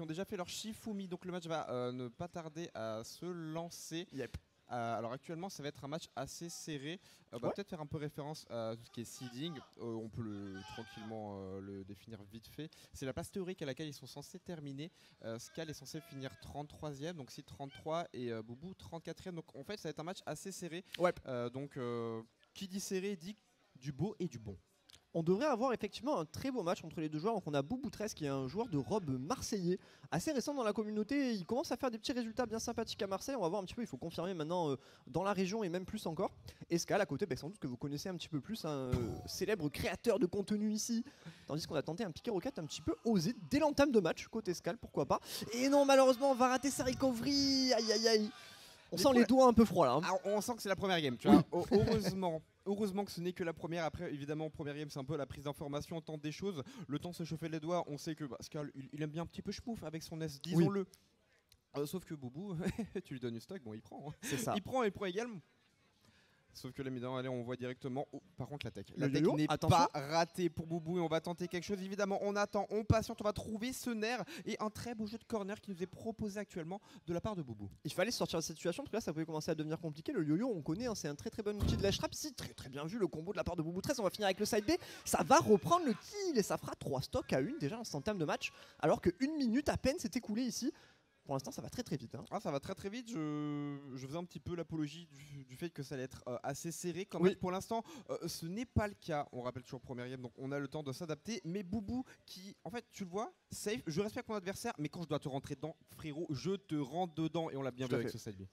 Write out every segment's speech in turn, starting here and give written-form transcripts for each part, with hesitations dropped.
qui ont déjà fait leur Shifumi. Donc le match va ne pas tarder à se lancer. Yep. Alors actuellement ça va être un match assez serré. On va peut-être faire un peu référence à tout ce qui est seeding. On peut tranquillement le définir vite fait. C'est la place théorique à laquelle ils sont censés terminer. Skal est censé finir 33e, donc Seed 33 et Boubou 34e. Donc en fait ça va être un match assez serré. Ouais. Donc qui dit serré dit du beau et du bon. On devrait avoir effectivement un très beau match entre les deux joueurs. Donc on a Boubou 13 qui est un joueur de robe marseillais, assez récent dans la communauté. Il commence à faire des petits résultats bien sympathiques à Marseille. On va voir un petit peu, il faut confirmer maintenant dans la région et même plus encore. Et Skal à côté, sans doute que vous connaissez un petit peu plus, un célèbre créateur de contenu ici. Tandis qu'on a tenté un piqué roquette un petit peu osé dès l'entame de match, côté Skal, pourquoi pas. Et non, malheureusement on va rater sa recovery. Aïe aïe aïe. On sent les doigts un peu froids là. Hein. Alors, on sent que c'est la première game, tu vois. Heureusement que ce n'est que la première. Après, évidemment, première game, c'est un peu la prise d'information, on tente des choses. Le temps de se chauffer les doigts, on sait que Skal, il aime bien un petit peu schmouf avec son S, disons-le. Sauf que Boubou, tu lui donnes une stock, bon, il prend. Hein. C'est ça. Il prend également. Sauf que là, maintenant, allez, on voit directement. Oh, par contre, la tech. La Le tech yo-yo, n'est attention. pas ratée pour Boubou et on va tenter quelque chose. Évidemment, on attend, on patiente, on va trouver ce nerf et un très beau jeu de corner qui nous est proposé actuellement de la part de Boubou. Il fallait sortir de cette situation parce que là ça pouvait commencer à devenir compliqué. Le yo-yo on connaît, hein, c'est un très très bon outil de la trap. Ici très bien vu le combo de la part de Boubou 13. On va finir avec le side B. Ça va reprendre le kill et ça fera 3 stocks à 1 déjà en termes de match. Alors que 1 minute à peine s'est écoulée ici. Pour l'instant ça va très vite. Hein. Ah, ça va très vite, je faisais un petit peu l'apologie du fait que ça allait être assez serré quand même. Pour l'instant ce n'est pas le cas, on rappelle toujours première game donc on a le temps de s'adapter. Mais Boubou qui, en fait tu le vois, safe, je respecte mon adversaire mais quand je dois te rentrer dedans frérot je te rentre dedans et on l'a bien vu avec ce side B.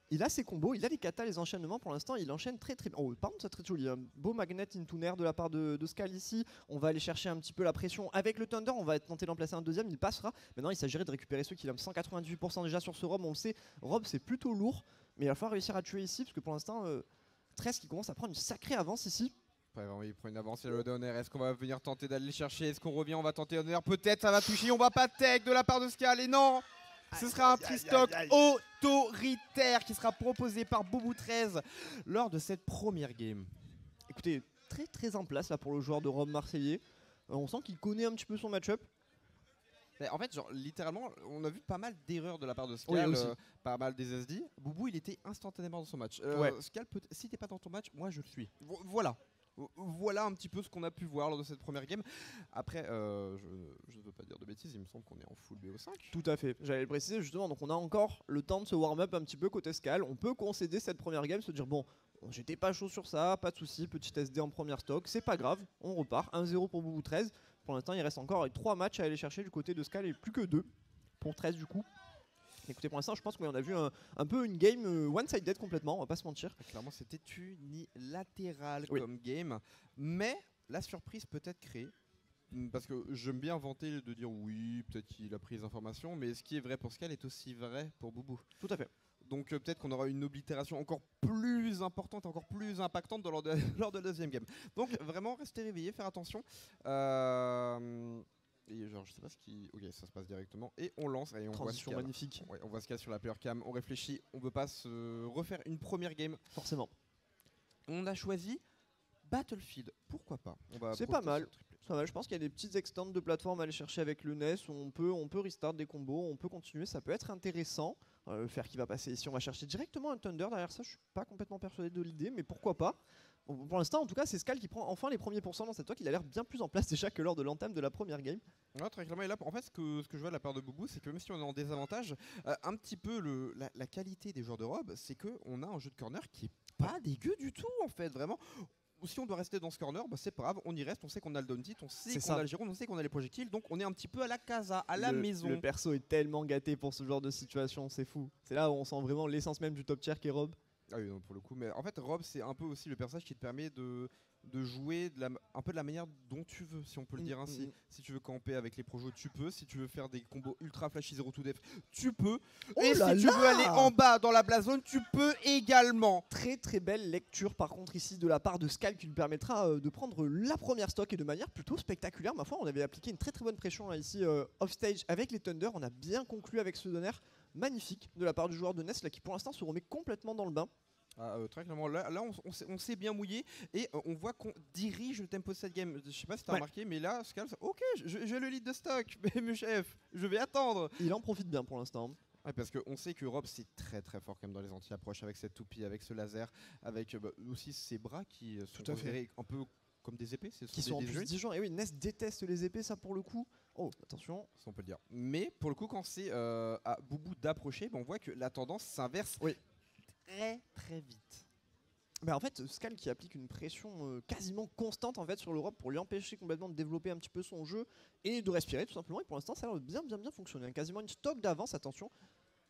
Il a ses combos, il a les katas, les enchaînements. Pour l'instant, il enchaîne très bien. Oh, par contre, c'est très joli. Un beau magnet into air de la part de Skal ici. On va aller chercher un petit peu la pression avec le Thunder. On va tenter d'en placer un deuxième. Il passera. Maintenant, il s'agirait de récupérer ceux qui ont 198% déjà sur ce Rob. On le sait, Rob, c'est plutôt lourd. Mais il va falloir réussir à tuer ici. Parce que pour l'instant, 13 qui commence à prendre une sacrée avance ici. Il prend une avance, il a le donner. Est-ce qu'on va venir tenter d'aller le chercher? Est-ce qu'on revient? On va tenter un peut-être ça va toucher. On va pas tech de la part de Skal. Et non! Ce sera un petit stock autoritaire qui sera proposé par Boubou 13 lors de cette première game. Écoutez, très en place là pour le joueur de Rob marseillais. On sent qu'il connaît un petit peu son match-up. En fait, genre, littéralement, on a vu pas mal d'erreurs de la part de Skal, pas mal des SD. Boubou, il était instantanément dans son match. Skal, si t'es pas dans ton match, moi je le suis. Voilà. Voilà un petit peu ce qu'on a pu voir lors de cette première game. Après, je ne veux pas dire de bêtises, il me semble qu'on est en full BO5. Tout à fait, j'allais le préciser justement, donc on a encore le temps de se warm-up un petit peu côté Skal. On peut concéder cette première game, se dire bon, j'étais pas chaud sur ça, pas de soucis, petit SD en première stock, c'est pas grave, on repart, 1-0 pour Boubou 13. Pour l'instant il reste encore 3 matchs à aller chercher du côté de Skal et plus que 2 pour 13 du coup. Écoutez, pour l'instant, je pense qu'on a vu un peu une game one-sided complètement, on va pas se mentir. Clairement, c'était unilatéral comme game, mais la surprise peut être créée. Parce que j'aime bien inventer de dire oui, peut-être qu'il a pris les informations, mais ce qui est vrai pour Skal est aussi vrai pour Boubou. Tout à fait. Donc peut-être qu'on aura une oblitération encore plus importante, encore plus impactante lors de la deuxième game. Donc vraiment, restez réveillés, faire attention. Et genre, je sais pas ce qui. Ok, ça se passe directement. Et on lance. Et on transition voit magnifique. Ouais, on voit Skal sur la player cam. On réfléchit. On veut pas se refaire une première game. Forcément. On a choisi Battlefield. Pourquoi pas? C'est pas mal. Je pense qu'il y a des petites extends de plateforme à aller chercher avec le NES. On peut restart des combos. On peut continuer. Ça peut être intéressant. Faire qui va passer ici. On va chercher directement un Thunder derrière ça. Je suis pas complètement persuadé de l'idée, mais pourquoi pas? Pour l'instant, en tout cas, c'est Skal qui prend enfin les premiers pourcents dans cette talk. Il a l'air bien plus en place déjà que lors de l'entame de la première game. Ouais, très clairement. Et là, en fait, ce que je vois de la part de Boubou, c'est que même si on est en désavantage, un petit peu la qualité des joueurs de Rob, c'est qu'on a un jeu de corner qui est pas dégueu du tout, en fait, vraiment. Si on doit rester dans ce corner, c'est pas grave, on y reste, on sait qu'on a le down hit, on sait qu'on a le giron, on sait qu'on a les projectiles, donc on est un petit peu à la casa, à la maison. Le perso est tellement gâté pour ce genre de situation, c'est fou. C'est là où on sent vraiment l'essence même du top tier qui est Rob. Ah oui, non, pour le coup, mais en fait Rob c'est un peu aussi le personnage qui te permet de jouer un peu de la manière dont tu veux, si on peut le dire ainsi. Si tu veux camper avec les projos, tu peux. Si tu veux faire des combos ultra flashy 0 to def, tu peux. Et si tu veux aller en bas dans la blast zone, tu peux également. Très belle lecture par contre ici de la part de Skal qui lui permettra de prendre la première stock et de manière plutôt spectaculaire. Ma foi, on avait appliqué une très bonne pression là, ici off stage avec les Thunder. On a bien conclu avec ce donner magnifique de la part du joueur de Ness là, qui pour l'instant se remet complètement dans le bain. Très clairement, là on s'est bien mouillé et on voit qu'on dirige le tempo de cette game. Je sais pas si t'as remarqué, mais là, Skal, ok, j'ai le lead de stock, mais mon chef, je vais attendre. Il en profite bien pour l'instant. Ouais, parce qu'on sait que Rob c'est très très fort quand même dans les anti-approches avec cette toupie, avec ce laser, avec aussi ses bras qui sont considérés un peu comme des épées. Qui sont en plus Dijon. Et oui, Ness déteste les épées, ça pour le coup. Oh, attention. Ça on peut le dire. Mais pour le coup, quand c'est à Boubou d'approcher, on voit que la tendance s'inverse très très vite. Bah en fait, Skal qui applique une pression quasiment constante en fait sur l'Europe pour lui empêcher complètement de développer un petit peu son jeu et de respirer tout simplement. Et pour l'instant, ça a l'air bien fonctionner. Quasiment une stock d'avance, attention.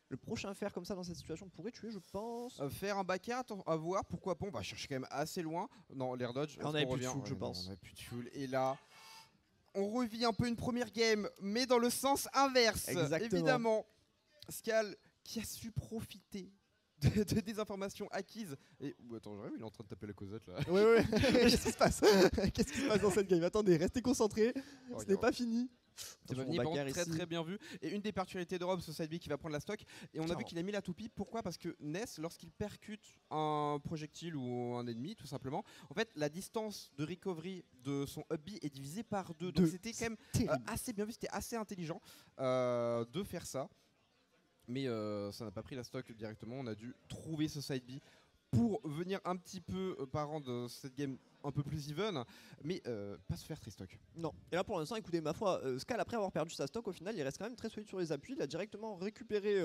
Le prochain fer comme ça dans cette situation pourrait tuer, je pense. Faire un backer, à voir, pourquoi pas. On va chercher quand même assez loin. Non, l'air dodge, on avait plus de fuel, je pense. On a plus de fuel. Et là, on revit un peu une première game, mais dans le sens inverse. Exactement. Évidemment, Skal qui a su profiter des informations acquises. Et attends, il est en train de taper la Cosette là. Ouais. Qu'est-ce qui se passe? Qu'est-ce qui se passe dans cette game? Attendez, restez concentrés. Ce n'est pas fini. Très bien vu. Et une des particularités de Rob, ce side B qui va prendre la stock. Et on a vu qu'il a mis la toupie. Pourquoi? Parce que Ness, lorsqu'il percute un projectile ou un ennemi, tout simplement, en fait, la distance de recovery de son up B est divisée par 2. Donc c'était quand même assez bien vu, c'était assez intelligent de faire ça. Mais ça n'a pas pris la stock directement. On a dû trouver ce side B pour venir un petit peu par rendre cette game un peu plus even, mais pas se faire très stock. Non. Et là pour l'instant, écoutez, ma foi, Skal après avoir perdu sa stock, au final, il reste quand même très solide sur les appuis. Il a directement récupéré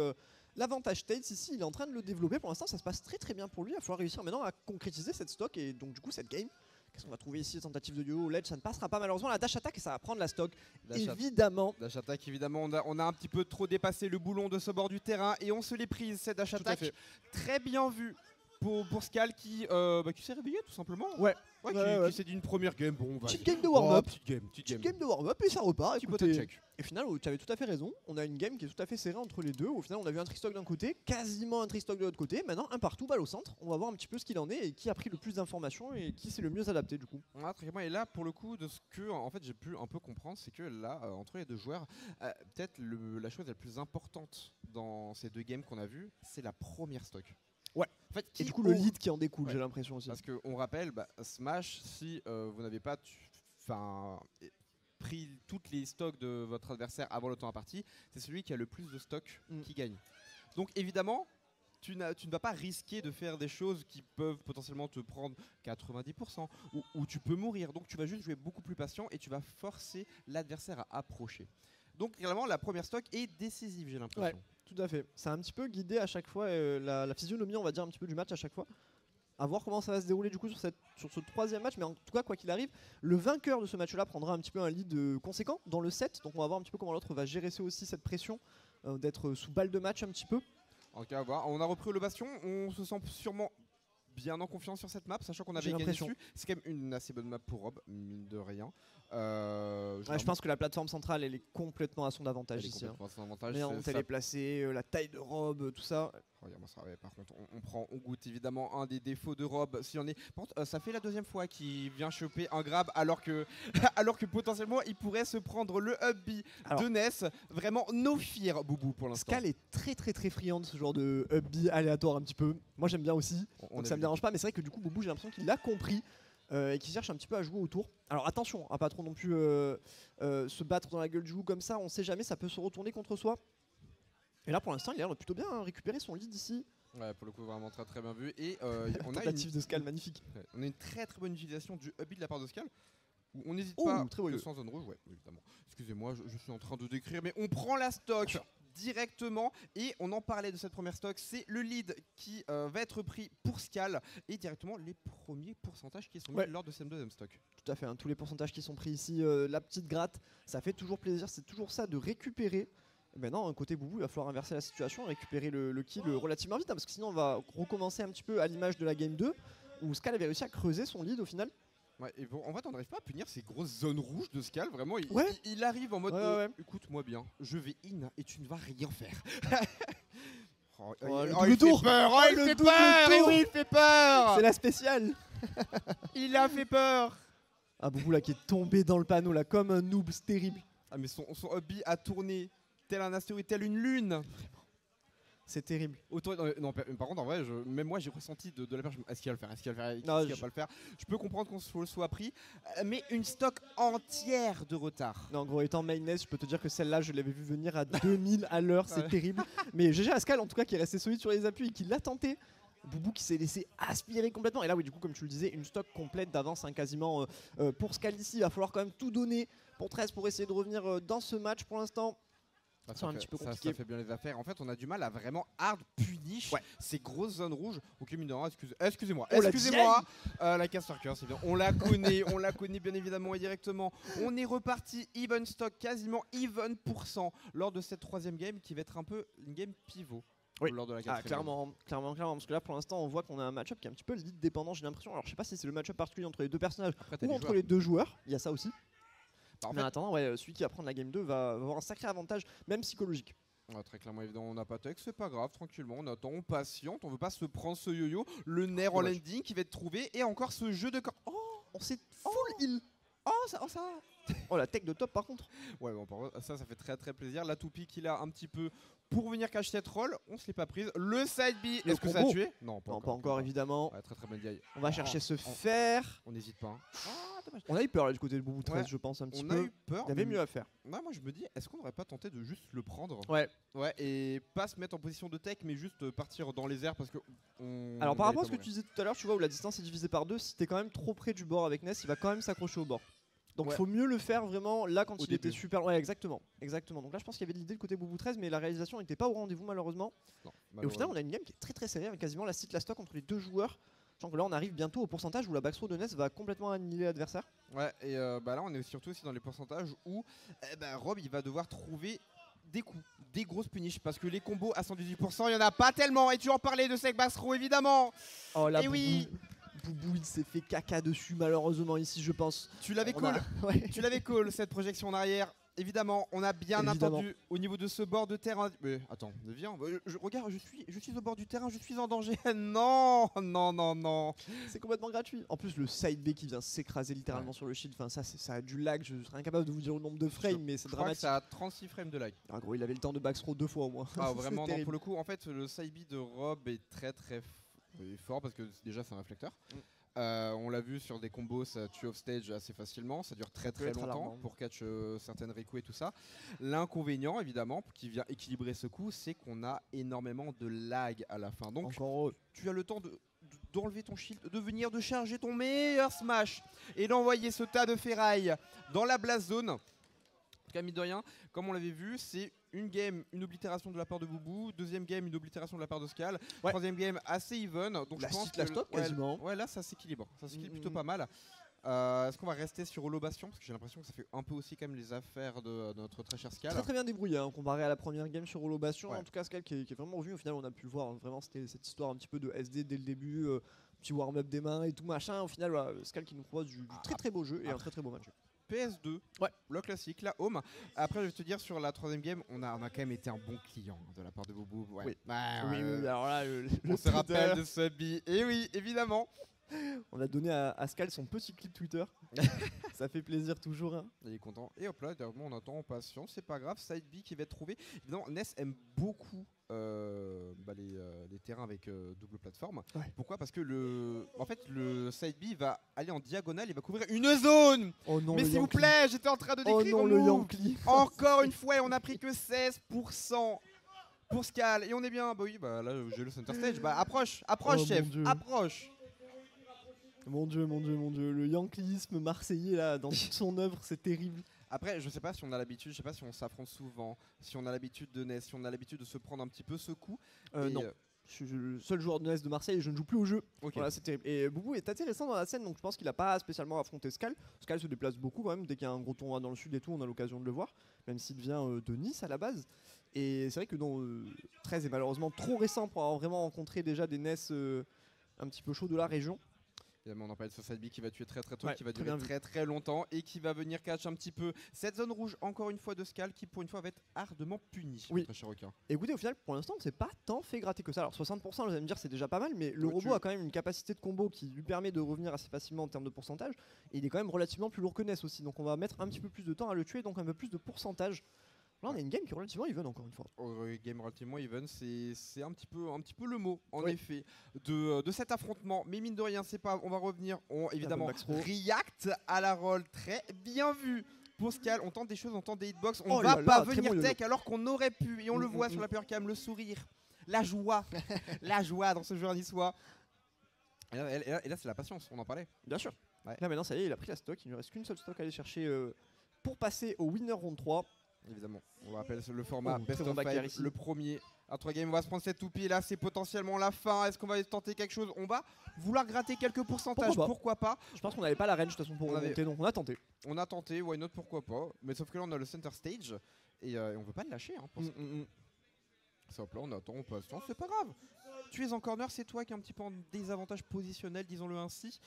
l'avantage Tails ici. Il est en train de le développer. Pour l'instant, ça se passe très bien pour lui. Il va falloir réussir maintenant à concrétiser cette stock et donc du coup cette game. Qu'est-ce qu'on va trouver ici? Tentative de duo, ledge, ça ne passera pas malheureusement. La dash attack et ça va prendre la stock. Évidemment. Dash attack, évidemment. On a un petit peu trop dépassé le boulon de ce bord du terrain et on se l'est prise cette dash attack. Très bien vu pour Skal qui s'est réveillé tout simplement. Qui s'est dit une première game. Bon, petite game de warm-up. Petite game de warm-up et ça repart. Check. Et au final, tu avais tout à fait raison. On a une game qui est tout à fait serrée entre les deux. Au final, on a vu un tristock d'un côté, quasiment un tristock de l'autre côté. Maintenant, un partout, balle au centre. On va voir un petit peu ce qu'il en est et qui a pris le plus d'informations et qui s'est le mieux adapté du coup. Très bien. Et là, pour le coup, de ce que en fait j'ai pu un peu comprendre, c'est que là, entre les deux joueurs, peut-être la chose la plus importante dans ces deux games qu'on a vues, c'est la première stock. Ouais. En fait, et du coup, le lead qui en découle, j'ai l'impression aussi. Parce qu'on rappelle, Smash, si vous n'avez pas pris toutes les stocks de votre adversaire avant le temps imparti, c'est celui qui a le plus de stocks qui gagne. Donc évidemment, tu ne vas pas risquer de faire des choses qui peuvent potentiellement te prendre 90% ou tu peux mourir. Donc tu vas juste jouer beaucoup plus patient et tu vas forcer l'adversaire à approcher. Donc réellement, la première stock est décisive, j'ai l'impression. Ouais. Tout à fait. Ça a un petit peu guidé à chaque fois la physionomie, on va dire, un petit peu du match à chaque fois. À voir comment ça va se dérouler du coup sur ce troisième match. Mais en tout cas, quoi qu'il arrive, le vainqueur de ce match-là prendra un petit peu un lead conséquent dans le set. Donc on va voir un petit peu comment l'autre va gérer aussi cette pression d'être sous balle de match un petit peu. En tout cas, on a repris le bastion. On se sent sûrement bien en confiance sur cette map, sachant qu'on avait gagné dessus. C'est quand même une assez bonne map pour Rob, mine de rien. Je pense que la plateforme centrale elle est complètement à son avantage ici. Elle est placée, la taille de Rob, tout ça. Par contre, on goûte évidemment un des défauts de Rob. Si on est, ça fait la deuxième fois qu'il vient choper un grab alors que potentiellement il pourrait se prendre le up B de Ness. Vraiment no fear Boubou pour l'instant. Skal est très friand de ce genre de up B aléatoire un petit peu. Moi j'aime bien aussi, donc ça me dérange pas. Mais c'est vrai que du coup Boubou, j'ai l'impression qu'il l'a compris. Et qui cherche un petit peu à jouer autour. Alors attention, à pas trop non plus se battre dans la gueule du loup comme ça, on sait jamais, ça peut se retourner contre soi. Et là pour l'instant il a l'air plutôt bien récupérer son lead ici. Ouais, pour le coup vraiment très bien vu. Et on a de Skal magnifique. On a une très bonne utilisation du up B de la part de Skal. On n'hésite pas sans zone rouge, évidemment. Excusez-moi, je suis en train de décrire, mais on prend la stock directement et on en parlait de cette première stock, c'est le lead qui va être pris pour Skal et directement les premiers pourcentages qui sont mis lors de cette deuxième stock. Tout à fait, tous les pourcentages qui sont pris ici, la petite gratte, ça fait toujours plaisir, c'est toujours ça de récupérer. Maintenant, côté Boubou, il va falloir inverser la situation, récupérer le kill relativement vite, parce que sinon on va recommencer un petit peu à l'image de la game 2 où Skal avait réussi à creuser son lead au final. Ouais, et bon, en fait, on n'arrive pas à punir ces grosses zones rouges de Skal. Vraiment, il arrive en mode écoute-moi bien, je vais in et tu ne vas rien faire. le tour. Il fait peur. C'est la spéciale. Il a fait peur. Ah, Boubou là qui est tombé dans le panneau là comme un noob, c'est terrible. Ah, mais son up B a tourné tel un astéroïde, tel une lune. C'est terrible. Non, par contre, en vrai, même moi, j'ai ressenti de la peur. Est-ce qu'il va le faire? Est-ce qu'il va le faire? Non, Est-ce qu'il va pas le faire? Je peux comprendre qu'on se soit pris, mais une stock entière de retard. Non, en gros, étant mainnet, je peux te dire que celle-là, je l'avais vu venir à 2000 à l'heure, c'est Ouais. terrible. Mais GG Ascal, en tout cas, qui est resté solide sur les appuis et qui l'a tenté. Boubou qui s'est laissé aspirer complètement. Et là, oui, du coup, comme tu le disais, une stock complète d'avance, hein, quasiment pour Scal ici. Il va falloir quand même tout donner pour 13 pour essayer de revenir dans ce match pour l'instant. C'est un petit peu compliqué. Ça fait bien les affaires. En fait, on a du mal à vraiment hard punish ces grosses zones rouges. Ok, mine de rien, excusez-moi. Excusez-moi. La Caster Curse, c'est bien. On la connaît bien évidemment et directement. On est reparti even stock, quasiment even % lors de cette troisième game qui va être un peu une game pivot. Oui. Lors de la clairement, parce que là pour l'instant on voit qu'on a un match-up qui est un petit peu lead dépendant, j'ai l'impression. Alors je sais pas si c'est le match-up particulier entre les deux personnages ou entre les deux joueurs, il y a ça aussi. Mais en attendant, celui qui va prendre la game 2 va avoir un sacré avantage, même psychologique. Très clairement, évidemment, on n'a pas tech, c'est pas grave, tranquillement, on attend, on patiente, on veut pas se prendre ce yo-yo, le nerf en landing qui va être trouvé et encore ce jeu de corps. Oh, on s'est full heal. Ça. Oh, la tech de top par contre. Ouais, bon, ça fait très très plaisir. La toupie qu'il a un petit peu pour venir cacher cette roll, on se l'est pas prise. Le side B, est-ce que ça a tué? Non, pas encore évidemment. Ouais, très bonne gueule. On va chercher ce fer. On n'hésite pas. On a eu peur là du côté de Boubou 13, je pense un petit peu. On a eu peur. Il y avait mieux à faire. Moi je me dis, est-ce qu'on n'aurait pas tenté de juste le prendre? Ouais, et pas se mettre en position de tech, mais juste partir dans les airs parce que. Alors par rapport à ce que tu disais tout à l'heure, tu vois où la distance est divisée par 2, si t'es quand même trop près du bord avec Ness, il va quand même s'accrocher au bord. Donc il faut mieux le faire vraiment là quand il était super. Ouais, exactement. Donc là je pense qu'il y avait de l'idée le côté Boubou 13, mais la réalisation n'était pas au rendez-vous malheureusement. Et au final on a une game qui est très très serrée avec quasiment la la stock entre les deux joueurs. Je sens que là on arrive bientôt au pourcentage où la backthrow de Ness va complètement annihiler l'adversaire. Ouais, et là on est surtout aussi dans les pourcentages où Rob il va devoir trouver des coups, des grosses punish parce que les combos à 118%, il y en a pas tellement. Et tu en parlais de Sec backthrow évidemment. Oh là, et oui. Boubou il s'est fait caca dessus malheureusement ici je pense. Tu l'avais call. Tu l'avais call cette projection en arrière. Évidemment, on a bien entendu au niveau de ce bord de terrain. Mais attends, viens. Regarde, je suis au bord du terrain, je suis en danger. Non. C'est complètement gratuit. En plus, le side B qui vient s'écraser littéralement sur le shield. Enfin, ça a du lag. Je serais incapable de vous dire le nombre de frames, mais c'est dramatique. Ça a 36 frames de lag. En gros, il avait le temps de backthrow 2 fois au moins. Ah, vraiment, non, pour le coup, en fait, le side B de Rob est très fort parce que déjà, c'est un réflecteur. On l'a vu sur des combos, ça tue off stage assez facilement, ça dure très longtemps pour catch certaines Riku et tout ça. L'inconvénient évidemment qui vient équilibrer ce coup, c'est qu'on a énormément de lag à la fin. Donc tu as le temps d'enlever ton shield, de venir de charger ton meilleur smash et d'envoyer ce tas de ferraille dans la blast zone. En tout cas, mine de rien, comme on l'avait vu, c'est une game, une oblitération de la part de Boubou. Deuxième game, une oblitération de la part de Scal. Troisième game, assez even. Donc je pense que stop quasiment. Ouais, là, ça s'équilibre. Ça s'équilibre plutôt pas mal. Est-ce qu'on va rester sur Holo Bastion? Parce que j'ai l'impression que ça fait un peu aussi quand même les affaires de notre très cher Scal. Très bien débrouillé hein, comparé à la première game sur Holo Bastion. En tout cas, Scal qui est vraiment revenu. Au final, on a pu le voir. Vraiment, c'était cette histoire un petit peu de SD dès le début. Petit warm-up des mains et tout machin. Au final, Scal qui nous propose du très beau jeu et un très beau match. PS2, le classique, la home. Après, je vais te dire, sur la troisième game, on a quand même été un bon client de la part de Boubou. Oui, alors là, on se rappelle de ce bi. Et oui, évidemment. On a donné à Scal son petit clip Twitter. Ça fait plaisir toujours. Hein. Il est content. Et hop là, on attend en patience, c'est pas grave. Side B qui va être trouvé. Évidemment, Ness aime beaucoup les terrains avec double plateforme. Pourquoi? Parce que en fait, le side B va aller en diagonale, il va couvrir une zone. Oh non, mais s'il vous plaît, j'étais en train de décrire. Oh non, le Yankee. Encore une fois, on a pris que 16% pour Scal. Et on est bien. Bah oui, là, j'ai le center stage. Approche, chef, approche. Mon dieu, le yankeeisme marseillais là, dans toute son œuvre, c'est terrible. Après, je sais pas si on a l'habitude, je sais pas si on s'affronte souvent, si on a l'habitude de Ness, si on a l'habitude de se prendre un petit peu ce coup. Non. Je suis le seul joueur de Ness de Marseille et je ne joue plus au jeu. Voilà, c'est terrible. Et Boubou est intéressant dans la scène, donc je pense qu'il n'a pas spécialement affronté Scal. Scal se déplace beaucoup quand même, dès qu'il y a un gros tournoi dans le sud et tout, on a l'occasion de le voir, même s'il vient de Nice à la base. Et c'est vrai que 13 est malheureusement trop récent pour avoir vraiment rencontré déjà des Ness un petit peu chauds de la région. Évidemment, on en parlait de ce side B qui va tuer très tôt, qui va durer très longtemps et qui va venir catch un petit peu cette zone rouge encore une fois de Scal qui pour une fois va être ardemment puni. Très cher requin. Et écoutez, au final, pour l'instant, on s'est pas tant fait gratter que ça. Alors 60%, vous allez me dire, c'est déjà pas mal, mais le robot a quand même une capacité de combo qui lui permet de revenir assez facilement en termes de pourcentage. Et il est quand même relativement plus lourd que Ness aussi, donc on va mettre un petit peu plus de temps à le tuer, donc un peu plus de pourcentage. Là, on a une game qui est relativement even encore une fois. Game relativement even, c'est un petit peu le mot, en effet, de cet affrontement. Mais mine de rien, c'est pas. On va revenir, évidemment, react à la roll, très bien vu. Pour Skal, on tente des choses, on tente des hitbox, on va pas venir tech alors qu'on aurait pu. Et on le voit sur la power cam, le sourire, la joie, la joie dans ce jeu niçois. Et là c'est la patience, on en parlait. Bien sûr. Ouais. Là maintenant, ça y est, il a pris la stock, il ne lui reste qu'une seule stock à aller chercher pour passer au winner round 3. Évidemment, on rappelle le format best of 5, le premier à 3 games. On va se prendre cette toupie là, c'est potentiellement la fin. Est-ce qu'on va tenter quelque chose? On va vouloir gratter quelques pourcentages, pourquoi pas. Je pense qu'on n'avait pas la range de toute façon pour remonter, donc on a tenté. On a tenté, why not, pourquoi pas. Mais sauf que là on a le center stage et on veut pas le lâcher. Hein, ça là on attend, on passe, c'est pas grave. Tu es en corner, c'est toi qui es un petit peu en désavantage positionnel, disons-le ainsi.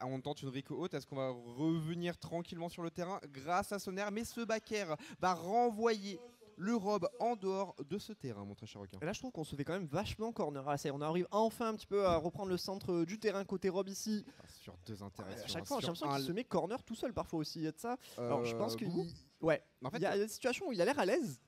On tente une Rico haute, est-ce qu'on va revenir tranquillement sur le terrain grâce à Soner? Mais ce backer va renvoyer le rob en dehors de ce terrain, mon très cher requin. Et là je trouve qu'on se fait quand même vachement corner. Ah, on arrive enfin un petit peu à reprendre le centre du terrain côté rob ici. Sur deux interactions. À chaque fois j'ai l'impression qu'il se met corner tout seul parfois aussi, il y a de ça. Alors je pense qu'il en fait, il y a des situations où il a l'air à l'aise.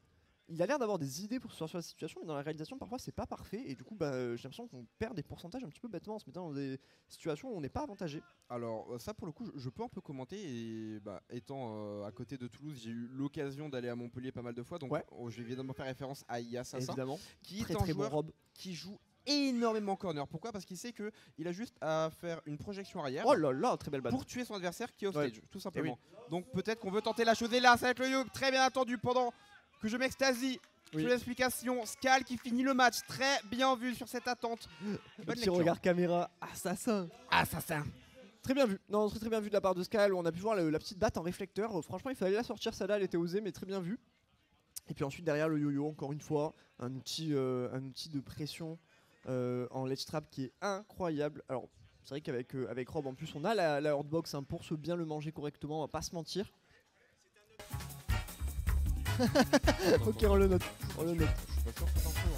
Il a l'air d'avoir des idées pour se sortir de la situation, mais dans la réalisation, parfois, c'est pas parfait. Et du coup, j'ai l'impression qu'on perd des pourcentages un petit peu bêtement en se mettant dans des situations où on n'est pas avantagé. Alors, ça, pour le coup, je peux un peu commenter. Et étant à côté de Toulouse, j'ai eu l'occasion d'aller à Montpellier pas mal de fois. Donc, je vais évidemment faire référence à Iassassa, qui est un joueur qui joue énormément corner. Pourquoi? Parce qu'il sait qu'il a juste à faire une projection arrière. Oh là là, très belle balle. Pour tuer son adversaire qui est au stage, tout simplement. Donc, peut-être qu'on veut tenter la chose. Et là, ça va être le yoke très bien attendu pendant que je m'extasie sur l'explication. Skal qui finit le match, très bien vu sur cette attente. Petit regard caméra, assassin. Très bien vu, non, très bien vu de la part de Skal. On a pu voir la petite batte en réflecteur. Franchement, il fallait la sortir, celle-là, elle était osée, mais très bien vue. Et puis ensuite, derrière le yo-yo, encore une fois, un outil de pression en ledge trap qui est incroyable. Alors, c'est vrai qu'avec Rob, en plus, on a la hardbox pour se bien le manger correctement, on va pas se mentir. Ok, on le note. Je suis pas sûr de cette info.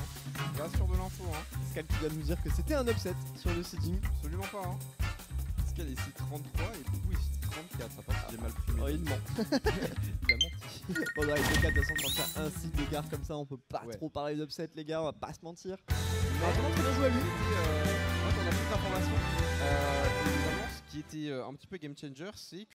Pas sûr de l'info. Skal qui vient de nous dire que c'était un upset sur le seeding. Absolument pas. Skal est ici 33 et Boubou ici 34. Ça passe, j'ai mal pris. Oh, il ment. Il a menti. Bon, dans les deux cas, de toute façon, quand t'as un seed d'écart comme ça, on peut pas trop parler d'upset, les gars, on va pas se mentir. Mais vraiment très bien joué à lui. On a plus d'informations. Évidemment, ce qui était un petit peu game changer, c'est